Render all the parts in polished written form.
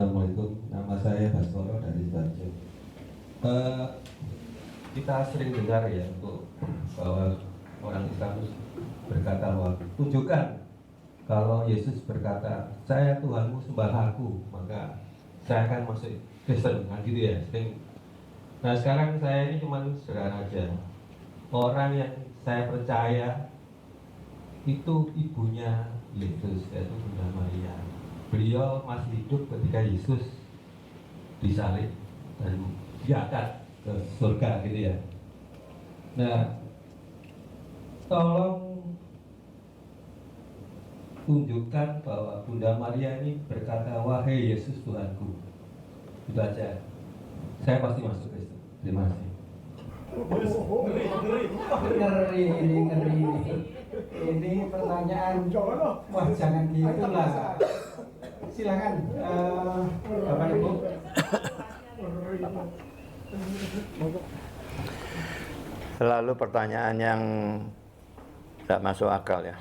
Assalamualaikum, nama saya Baskoro dari Sidoarjo. Eh, kita sering dengar ya untuk bahwa orang Islam itu berkata bahwa tunjukkan kalau Yesus berkata saya Tuhanmu sembahlah aku, maka saya akan masuk Kristen, kan gitu ya. Nah sekarang saya ini cuma sederhana aja. Orang yang saya percaya itu ibunya Yesus, yaitu Bunda Maria. Beliau masih hidup ketika Yesus disalib dan diangkat ke surga gitu ya. Nah, tolong tunjukkan bahwa Bunda Maria ini berkata, wahai Yesus Tuhanku. Itu aja. Saya pasti masuk Kristen. Terima kasih. Ngeri ini. Ini pertanyaan. Wah, jangan gitu lah. Silakan, Bapak Ibu. Selalu pertanyaan yang tidak masuk akal ya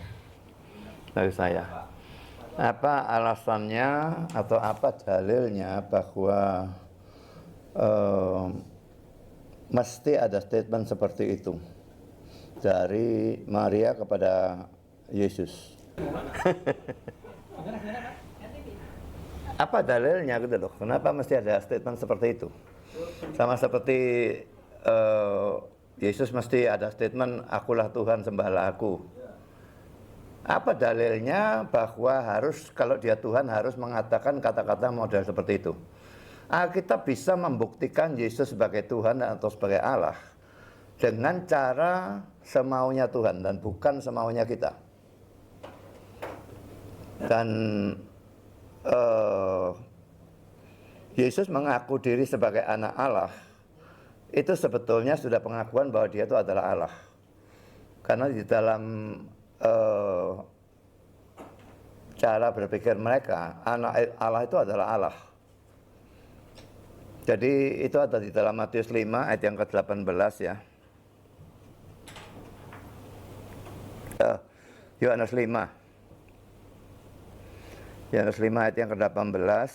dari saya. Apa alasannya atau apa dalilnya bahwa mesti ada statement seperti itu dari Maria kepada Yesus? Apa dalilnya gitu loh? Kenapa mesti ada statement seperti itu? Sama seperti Yesus mesti ada statement, akulah Tuhan, sembahlah aku. Apa dalilnya bahwa harus, kalau dia Tuhan, harus mengatakan kata-kata model seperti itu? Kita bisa membuktikan Yesus sebagai Tuhan atau sebagai Allah dengan cara semaunya Tuhan dan bukan semaunya kita. Dan Yesus mengaku diri sebagai anak Allah, itu sebetulnya sudah pengakuan bahwa dia itu adalah Allah. Karena di dalam cara berpikir mereka, anak Allah itu adalah Allah. Jadi itu ada di dalam Matius 5 ayat yang ke-18 ya. Yohanes 5 ayat yang ke-18.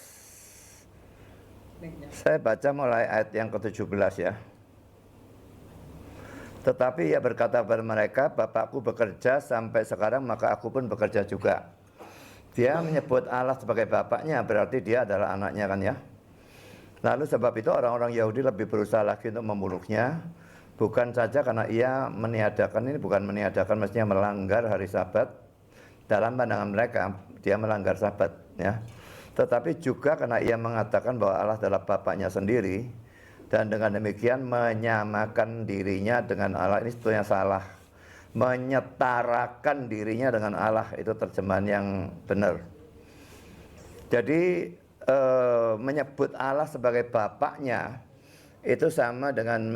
Saya baca mulai ayat yang ke-17 ya. Tetapi ia berkata kepada mereka, Bapakku bekerja sampai sekarang, maka aku pun bekerja juga. Dia menyebut Allah sebagai Bapaknya, berarti dia adalah anaknya kan ya. Lalu sebab itu orang-orang Yahudi lebih berusaha lagi untuk membunuhnya. Bukan saja karena ia meniadakan, ini bukan meniadakan, mestinya melanggar hari Sabat. Dalam pandangan mereka, dia melanggar Sabat ya. Tetapi juga karena ia mengatakan bahwa Allah adalah Bapaknya sendiri, dan dengan demikian menyamakan dirinya dengan Allah. Ini sebetulnya salah. Menyetarakan dirinya dengan Allah, itu terjemahan yang benar. Jadi menyebut Allah sebagai Bapaknya itu sama dengan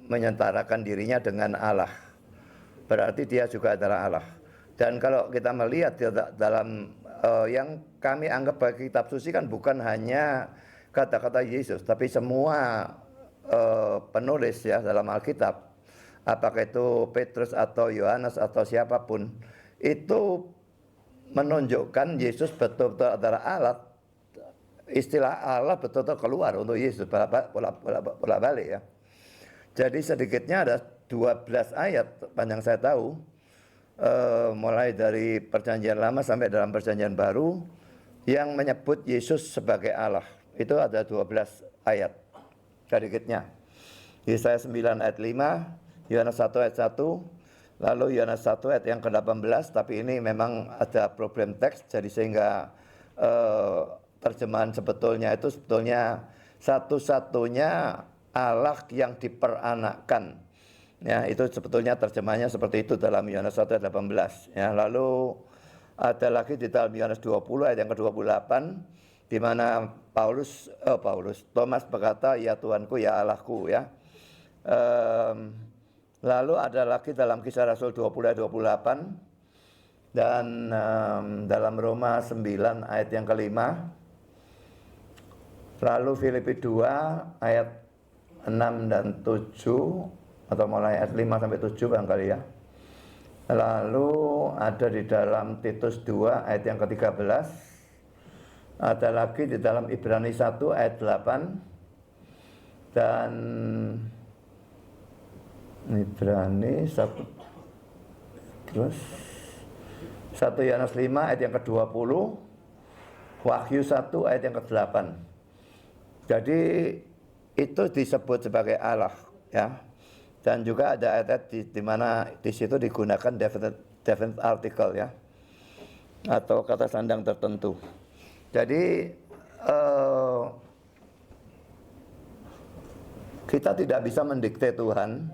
menyetarakan dirinya dengan Allah. Berarti dia juga adalah Allah. Dan kalau kita melihat dalam yang kami anggap bagi kitab suci kan bukan hanya kata-kata Yesus, tapi semua penulis ya dalam Alkitab, apakah itu Petrus atau Yohanes atau siapapun, itu menunjukkan Yesus betul-betul adalah Allah. Istilah Allah betul-betul keluar untuk Yesus bolak-balik ya. Jadi sedikitnya ada 12 ayat panjang saya tahu, mulai dari Perjanjian Lama sampai dalam Perjanjian Baru, yang menyebut Yesus sebagai Allah. Itu ada 12 ayat sedikitnya. Yesaya 9 ayat 5, Yohanes 1 ayat 1, lalu Yohanes 1 ayat yang ke-18. Tapi ini memang ada problem teks, jadi sehingga terjemahan sebetulnya itu sebetulnya satu-satunya Allah yang diperanakkan. Ya, itu sebetulnya terjemahnya seperti itu dalam Yohanes 1 ayat 18 ya. Lalu ada lagi di dalam Yohanes 20 ayat yang ke-28, di mana Thomas berkata, ya Tuhanku, ya Allahku ya. Lalu ada lagi dalam Kisah Rasul 20 ayat 28, dan dalam Roma 9 ayat yang ke-5, lalu Filipi 2 ayat 6 dan 7, atau mulai ayat 5 sampai 7 barangkali ya. Lalu ada di dalam Titus 2 ayat yang ke-13, Ada lagi di dalam Ibrani 1 ayat 8 dan Ibrani 1 terus 1 Yohanes 5 ayat yang ke-20, Wahyu 1 ayat yang ke-8. Jadi itu disebut sebagai Allah ya. Dan juga ada ayat di mana di situ digunakan definite article ya. Atau kata sandang tertentu. Jadi kita tidak bisa mendikte Tuhan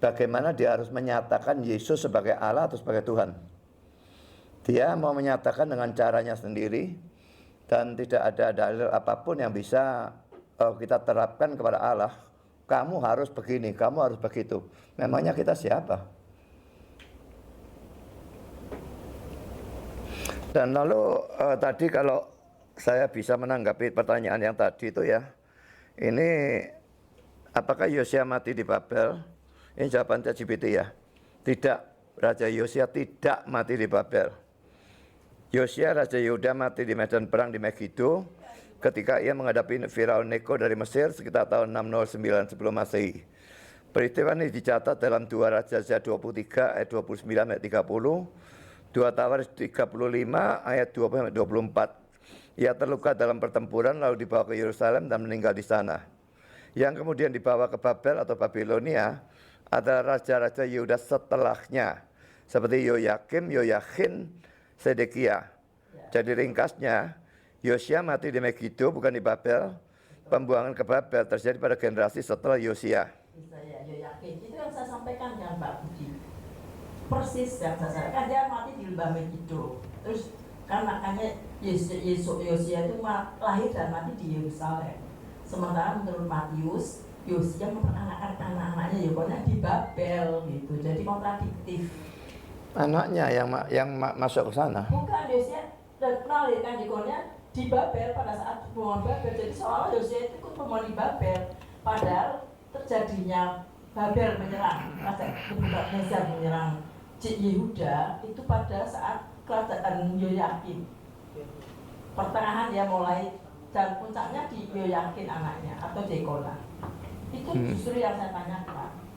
bagaimana dia harus menyatakan Yesus sebagai Allah atau sebagai Tuhan. Dia mau menyatakan dengan caranya sendiri dan tidak ada dalil apapun yang bisa kita terapkan kepada Allah. Kamu harus begini, kamu harus begitu. Memangnya kita siapa? Dan lalu tadi kalau saya bisa menanggapi pertanyaan yang tadi itu ya, ini apakah Yosia mati di Babel? Ini jawaban ChatGPT ya. Tidak, Raja Yosia tidak mati di Babel. Yosia Raja Yehuda mati di medan perang di Megiddo ketika ia menghadapi Firaun Neko dari Mesir sekitar tahun 609 sebelum Masehi. Peristiwa ini dicatat dalam 2 Raja-Raja 23 ayat 29 ayat 30, 2 Tawaris 35 ayat 20 ayat 24. Ia terluka dalam pertempuran lalu dibawa ke Yerusalem dan meninggal di sana. Yang kemudian dibawa ke Babel atau Babilonia adalah raja-raja Yehuda setelahnya seperti Yoyakim, Yoyakhin, Sedekia. Jadi ringkasnya, Yosia mati di Megiddo bukan di Babel. Pembuangan ke Babel terjadi pada generasi setelah Yosia. Yoyakim itu yang saya sampaikan kan Pak Budi. Persis yang saya sampaikan, dia mati di lembah Megiddo. Terus kan makanya Yosia itu lahir dan mati di Yerusalem. Sementara menurut Matius, Yosia memperanakan anak-anaknya Yokonya di Babel gitu. Jadi kontradiktif. Anaknya yang masuk ke sana. Bukan, Yosia dan melahirkan Yokonya di Babel pada saat pembuangan Babel. Jadi seolah Yosia itu ikut pembuangan di Babel. Padahal terjadinya Babel menyerang, Raja Nebukadnezar menyerang Yehuda itu pada saat kerajaan Yoyakim. Pertengahan ya mulai dan puncaknya di Yoyakin anaknya atau Jekola. Itu justru yang saya tanyakan.